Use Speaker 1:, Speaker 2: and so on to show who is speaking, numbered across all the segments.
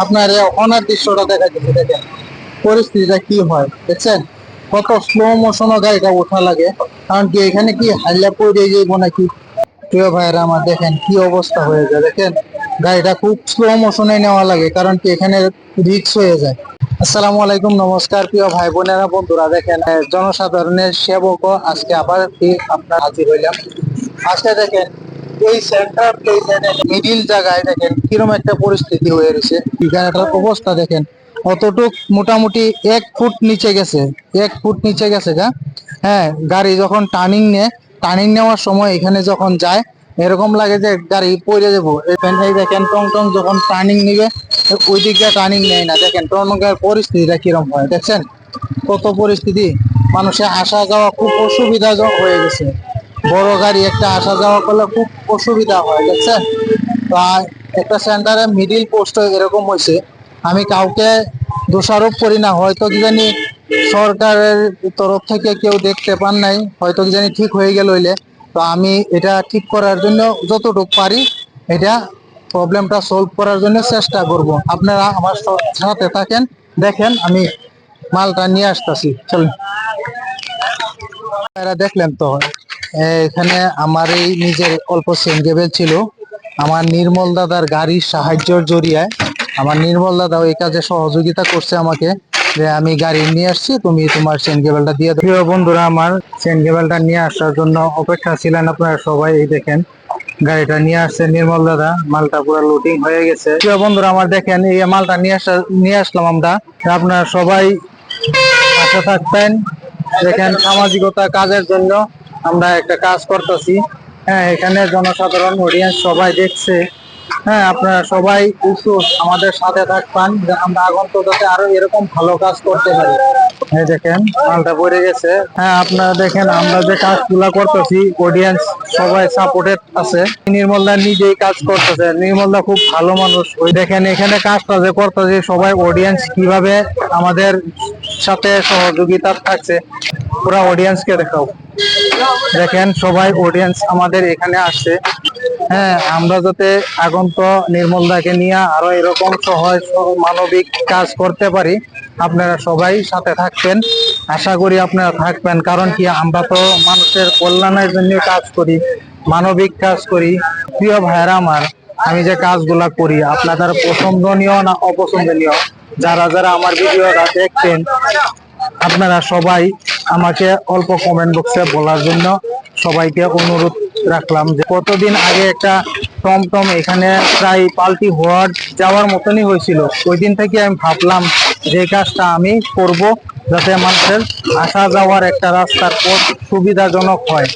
Speaker 1: আপনার অনার দৃশ্যটা দেখা যাচ্ছে, দেখেন পরিস্থিতিটা কি হয় দেখছেন, কত স্লো মোশন গাড়িটা ওঠা লাগে। কারণ কি এখানে কি হাইলা পড়ে যাইব নাকি। প্রিয় ভাইরা আমার দেখেন কি অবস্থা হয়ে যায়, দেখেন গাড়িটা খুব স্লো মোশনে নেওয়া লাগে, কারণ কি এখানে রিস্ক হয়ে যায়। আসসালামু আলাইকুম, নমস্কার প্রিয় ভাই বোনেরা বন্ধুরা, দেখেন জনসাধারণের সেবক আজকে আবার আপনার হাজির হইলাম। আজকে দেখেন এই সেন্টার মিডিল জায়গায় দেখেন কিরকম একটা পরিস্থিতি হয়ে রয়েছে। গাড়িটার অবস্থা দেখেন, অতটুক মোটামুটি 1 ফুট নিচে গেছে, 1 ফুট নিচে গেছে গা। হ্যাঁ, গাড়ি যখন টার্নিং নেওয়ার সময় এখানে যখন যায় এরকম লাগে যে গাড়ি পড়ে যাবো। এই দেখেন টং টং যখন টার্নিং নিবে ওই দিক দিয়ে টার্নিং নেয় না, দেখেন টর্নকের পরিস্থিতিটা কিরকম হয় দেখছেন, কত পরিস্থিতি। মানুষের আসা যাওয়া খুব অসুবিধা হয়ে গেছে, বড় গাড়ি একটা আসা যাওয়া করলে খুব অসুবিধা হয় দেখছেন। তো একটা সেন্টারে মিডিল পোস্ট এরকম হয়েছে, আমি কাউকে দোষারোপ করি না, হয়তো কি জানি সরকারের তরফ থেকে কেউ দেখতে পান নাই, হয়তো কি জানি ঠিক হয়ে গেল হইলে। তো আমি এটা ঠিক করার জন্য যতটুকু পারি এটা প্রবলেমটা সলভ করার জন্য চেষ্টা করব। আপনারা আমার সাথে থাকেন, দেখেন আমি মালটা নিয়ে আসতেছি, চলুন। দেখলেন তো এখানে আমার এই নিজের অল্প সেনগেবেল ছিল, আমার নির্মল দাদার গাড়ির সাহায্যের জরিয়ায় আমার নির্মল দাদা এই কাজে সহযোগিতা করছে আমাকে, যে আমি গাড়ি নিয়ে আসছি, তুমি তোমার চেন কেবলটা দিয়ে দাও। প্রিয় বন্ধুরা আমার, চেন কেবলটা নিয়ে আসার জন্য অপেক্ষা ছিলেন আপনারা সবাই। এই দেখেন গাড়িটা নিয়ে আসছে নির্মল দাদা, মালটা পুরো লোডিং হয়ে গেছে। প্রিয় বন্ধুরা আমার দেখেন এই মালটা নিয়ে আসলাম আমরা, আপনারা সবাই পাশে থাকবেন। দেখেন সামাজিকতা কাজের জন্য আমরা একটা কাজ করতেছি। হ্যাঁ, এখানে জনসাধারণ অডিয়েন্স সবাই দেখছে। হ্যাঁ, আপনারা সবাই একটু আমাদের সাথে থাকবেন, আমরা আগন্তুক যাতে আরো এরকম ভালো কাজ করতে পারি। এই দেখেন মালটা পড়ে গেছে। হ্যাঁ, আপনারা দেখেন আমরা যে কাজগুলা করতেছি অডিয়েন্স সবাই সাপোর্টেড আছে। নির্মলদা নিজেই কাজ করতেছে, নির্মলদা খুব ভালো মানুষ। ওই দেখেন এখানে কাজটা যে করতেছে সবাই অডিয়েন্স কিভাবে আমাদের সাথে সহযোগিতা থাকছে, পুরা অডিয়েন্সকে দেখাও। দেখেন সবাই অডিয়েন্স আমাদের এখানে আসছে। হ্যাঁ, আমরা যাতে আগন্তুক নির্মলদাকে নিয়ে আরো এরকম সহজ মানবিক কাজ করতে পারি, আপনারা সবাই সাথে থাকবেন, আশা করি আপনারা থাকবেন। কারণ কি আমরা তো মানুষের কল্যাণের জন্য কাজ করি, মানবিক কাজ করি। প্রিয় ভাইরা আমার, আমি যে কাজগুলা করি আপনাদের পছন্দনীয় না অপছন্দনীয়, যারা যারা আমার ভিডিওটা দেখছেন আপনারা সবাই আমাকে অল্প কমেন্ট বক্সে বলার জন্য সবাইকে অনুরোধ রাখলাম। যে কতদিন আগে একটা টমটম এখানে প্রায় পাল্টি হওয়ার যাওয়ার মতনই হয়েছিল, ওই দিন থেকে আমি ভাবলাম যে কাজটা আমি করব, যাতে মানুষের আসা যাওয়ার একটা রাস্তার পথ সুবিধাজনক হয়।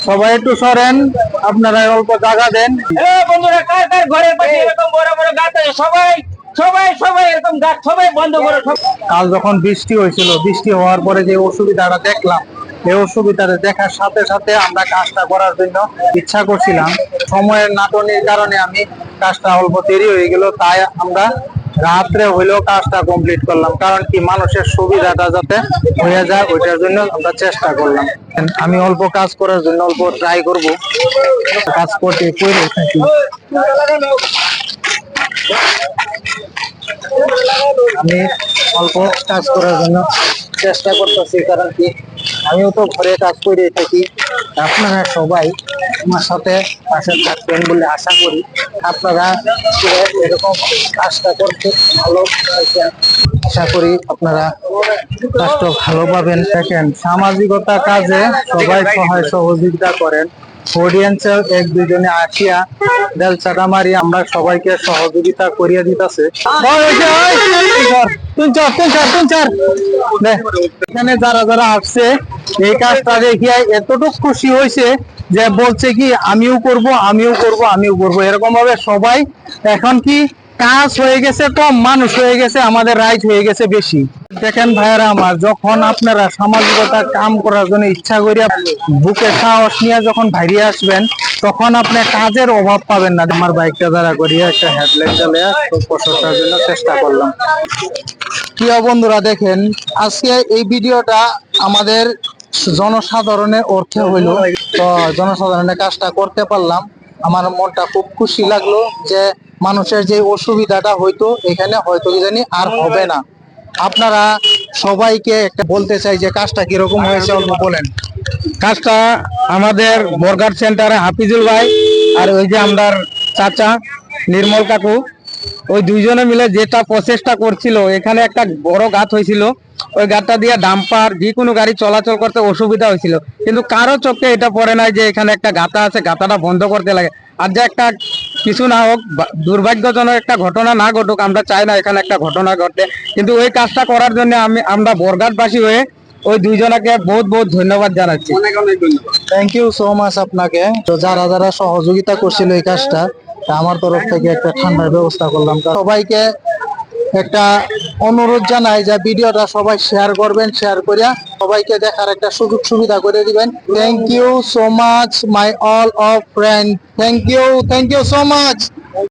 Speaker 1: সবাই একটু সরেন, আপনারা অল্প জায়গা দেন।
Speaker 2: বন্ধুরা কার কার ঘরের পাশে এরকম বড় বড় গাছ আছে, সবাই সবাই সবাই এরকম গাছ সবাই বন্ধ করো।
Speaker 1: কাল যখন বৃষ্টি হয়েছিল, বৃষ্টি হওয়ার পরে যে অসুবিধাটা দেখলাম, এই অসুবিধাটা দেখার সাথে সাথে আমরা কাজটা করার জন্য ইচ্ছা করছিলাম। সময়ের নাটনের কারণে আমি কাজটা অল্প দেরি হয়ে গেল, তাই আমরা রাত্রে হইলেও কাজটা কমপ্লিট করলাম। কারণ কি মানুষের সুবিধাটা যাতে হয়ে যায় ওইটার জন্য আমরা চেষ্টা করলাম। আমি অল্প কাজ করার জন্য অল্প ট্রাই করব, কাজ করতে করে থাকি। আমি অল্প কাজ করার জন্য চেষ্টা করতেছি, কারণ কি আমিও তো ঘরে কাজ করে থাকি। আপনারা সবাই আমার সাথে পাশে থাকবেন বলে আশা করি। আপনারা এরকম কাজটা করতে ভালো পাইছেন, আশা করি আপনারা কাজটা ভালো পাবেন। দেখেন সামাজিকতা কাজে সবাই সহায় সহযোগিতা করেন, অডিয়েন্সের এক দুজনে আসিয়া দেল চাটা মারি আমরা সবাইকে সহযোগিতা করিয়া দিতেছে। এখানে যারা যারা আসছে এই কাজটা দেখিয়া এতটুকু খুশি হয়েছে যে বলছে কি আমিও করব আমিও করব আমিও করব, এরকম ভাবে সবাই। এখন কি কাজ হয়ে গেছে কম, মানুষ হয়ে গেছে আমাদের রাইট হয়ে গেছে বেশি। দেখেন ভাইয়ারা আমার, যখন আপনারা সামাজিকতা কাম করার জন্য ইচ্ছা করিয়া বুকে সাহস নিয়ে যখন বাইরে আসবেন, তখন আপনি কাজের অভাব পাবেন না। আমার বাইকটা দ্বারা করিয়া একটা হেডলাইট জ্বালিয়ে প্রশস্তার জন্য চেষ্টা করলাম। প্রিয় বন্ধুরা দেখেন, আজকে এই ভিডিওটা আমাদের জনসাধারণের অর্থে হইলো, তো জনসাধারণের কাজটা করতে পারলাম, আমার মনটা খুব খুশি লাগলো যে মানুষের যে অসুবিধাটা হয়তো এখানে হয়তো কি জানি আর হবে না। আপনারা সবাইকে একটা বলতে চাই যে কাজটা কিরকম হয়েছে অল্প বলেন।
Speaker 2: কাজটা আমাদের বরগাট সেন্টারে হাফিজুল ভাই আর ওই যে আমার চাচা নির্মল কাকু, ওই দুইজনে মিলে যেটা প্রচেষ্টা করছিল, এখানে একটা বড় গাত হয়েছিল, ওই গাতটা দিয়ে ডাম্পার যে কোনো গাড়ি চলাচল করতে অসুবিধা হয়েছিল, কিন্তু কারো চোখে এটা পড়ে নাই যে এখানে একটা গাতা আছে, গাতাটা বন্ধ করতে লাগে। আর যে একটা কিছু না হোক, দুর্ভাগ্যজনক একটা ঘটনা না ঘটুক, আমরা চাই না এখানে একটা ঘটনা ঘটে, কিন্তু ওই কাজটা করার জন্য আমরা বরগাটবাসী হয়ে ওই দুইজনকে বহুত বহুত ধন্যবাদ জানাচ্ছি।
Speaker 1: থ্যাংক ইউ সো মাচ আপনাকে। তো যারা যারা সহযোগিতা করছিল এই কাজটা, তা আমার তরফ থেকে একটা ঠান্ডার ব্যবস্থা করলাম। তা সবাইকে একটা অনুরোধ জানাই যে ভিডিওটা সবাই শেয়ার করবেন, শেয়ার করিয়া সবাইকে দেখার একটা সুযোগ সুবিধা করে দিবেন। Thank you so much my all of friend, thank you so much.